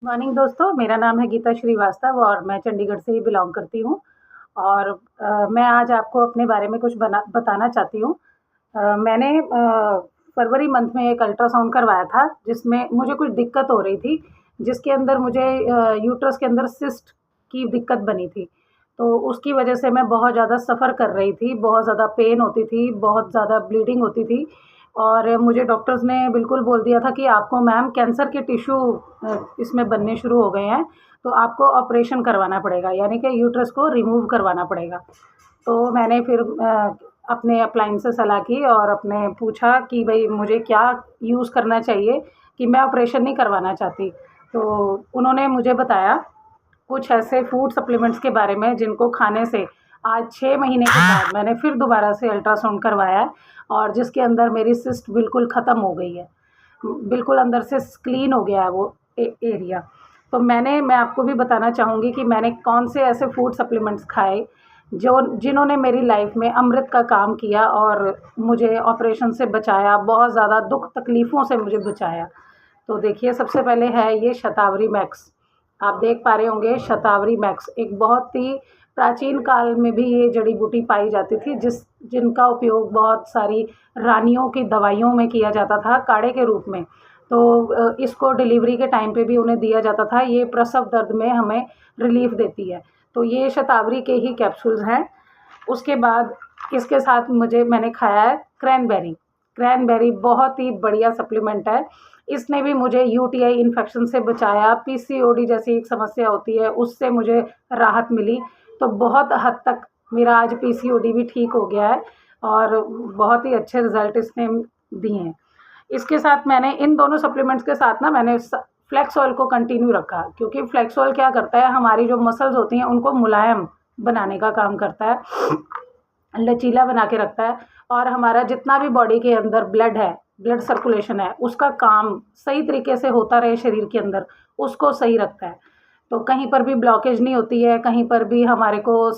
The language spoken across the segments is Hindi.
मॉर्निंग दोस्तों, मेरा नाम है गीता श्रीवास्तव और मैं चंडीगढ़ से ही बिलॉन्ग करती हूँ और मैं आज आपको अपने बारे में कुछ बताना चाहती हूँ। मैंने फरवरी मंथ में एक अल्ट्रासाउंड करवाया था, जिसमें मुझे कुछ दिक्कत हो रही थी, जिसके अंदर मुझे यूट्रस के अंदर सिस्ट की दिक्कत बनी थी। तो उसकी वजह से मैं बहुत ज़्यादा सफ़र कर रही थी, बहुत ज़्यादा पेन होती थी, बहुत ज़्यादा ब्लीडिंग होती थी और मुझे डॉक्टर्स ने बिल्कुल बोल दिया था कि आपको मैम कैंसर के टिश्यू इसमें बनने शुरू हो गए हैं, तो आपको ऑपरेशन करवाना पड़ेगा, यानी कि यूट्रस को रिमूव करवाना पड़ेगा। तो मैंने फिर अपने अपलाइन से सलाह की और अपने पूछा कि भई मुझे क्या यूज़ करना चाहिए कि मैं ऑपरेशन नहीं करवाना चाहती। तो उन्होंने मुझे बताया कुछ ऐसे फूड सप्लीमेंट्स के बारे में जिनको खाने से आज 6 महीने के बाद मैंने फिर दोबारा से अल्ट्रासाउंड करवाया है और जिसके अंदर मेरी सिस्ट बिल्कुल ख़त्म हो गई है। बिल्कुल अंदर से क्लीन हो गया है वो एरिया। तो मैं आपको भी बताना चाहूँगी कि मैंने कौन से ऐसे फूड सप्लीमेंट्स खाए जो जिन्होंने मेरी लाइफ में अमृत का काम किया और मुझे ऑपरेशन से बचाया, बहुत ज़्यादा दुःख तकलीफ़ों से मुझे बचाया। तो देखिए, सबसे पहले है ये शतावरी मैक्स। आप देख पा रहे होंगे, शतावरी मैक्स एक बहुत ही प्राचीन काल में भी ये जड़ी बूटी पाई जाती थी, जिनका उपयोग बहुत सारी रानियों की दवाइयों में किया जाता था काढ़े के रूप में। तो इसको डिलीवरी के टाइम पे भी उन्हें दिया जाता था, ये प्रसव दर्द में हमें रिलीफ़ देती है। तो ये शतावरी के ही कैप्सूल्स हैं। उसके बाद इसके साथ मैंने खाया है क्रैनबेरी। क्रैनबेरी बहुत ही बढ़िया सप्लीमेंट है। इसने भी मुझे यूटीआई इन्फेक्शन से बचाया, पीसीओडी जैसी एक समस्या होती है, उससे मुझे राहत मिली। तो बहुत हद तक मेरा आज पीसीओडी भी ठीक हो गया है और बहुत ही अच्छे रिज़ल्ट इसने दिए हैं। इसके साथ मैंने इन दोनों सप्लीमेंट्स के साथ ना मैंने फ्लैक्स ऑयल को कंटिन्यू रखा, क्योंकि फ्लैक्स ऑयल क्या करता है, हमारी जो मसल्स होती हैं उनको मुलायम बनाने का काम करता है, लचीला बना के रखता है और हमारा जितना भी बॉडी के अंदर ब्लड सर्कुलेशन है, उसका काम सही तरीके से होता रहे शरीर के अंदर, उसको सही रखता है। तो कहीं पर भी ब्लॉकेज नहीं होती है, कहीं पर भी हमारे को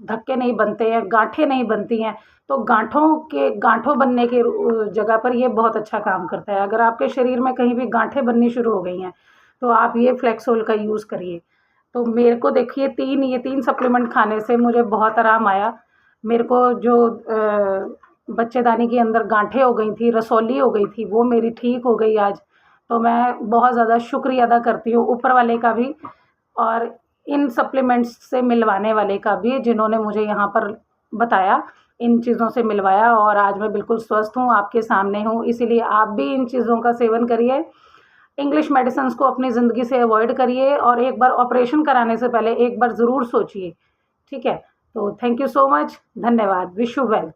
धक्के नहीं बनते हैं, गाँठें नहीं बनती हैं। तो गाँठों बनने के जगह पर ये बहुत अच्छा काम करता है। अगर आपके शरीर में कहीं भी गाँठें बननी शुरू हो गई हैं, तो आप ये फ्लेक्सोल का यूज़ करिए। तो मेरे को देखिए 3 सप्लीमेंट खाने से मुझे बहुत आराम आया। मेरे को जो बच्चेदानी के अंदर गाँठें हो गई थी, रसौली हो गई थी, वो मेरी ठीक हो गई आज। तो मैं बहुत ज़्यादा शुक्रिया अदा करती हूँ ऊपर वाले का भी और इन सप्लीमेंट्स से मिलवाने वाले का भी, जिन्होंने मुझे यहाँ पर बताया, इन चीज़ों से मिलवाया और आज मैं बिल्कुल स्वस्थ हूँ, आपके सामने हूँ। इसीलिए आप भी इन चीज़ों का सेवन करिए। इंग्लिश मेडिसिन्स को अपनी ज़िंदगी से अवॉइड करिए और एक बार ऑपरेशन कराने से पहले एक बार ज़रूर सोचिए, ठीक है? तो थैंक यू सो मच, धन्यवाद, विश यू वेल्थ।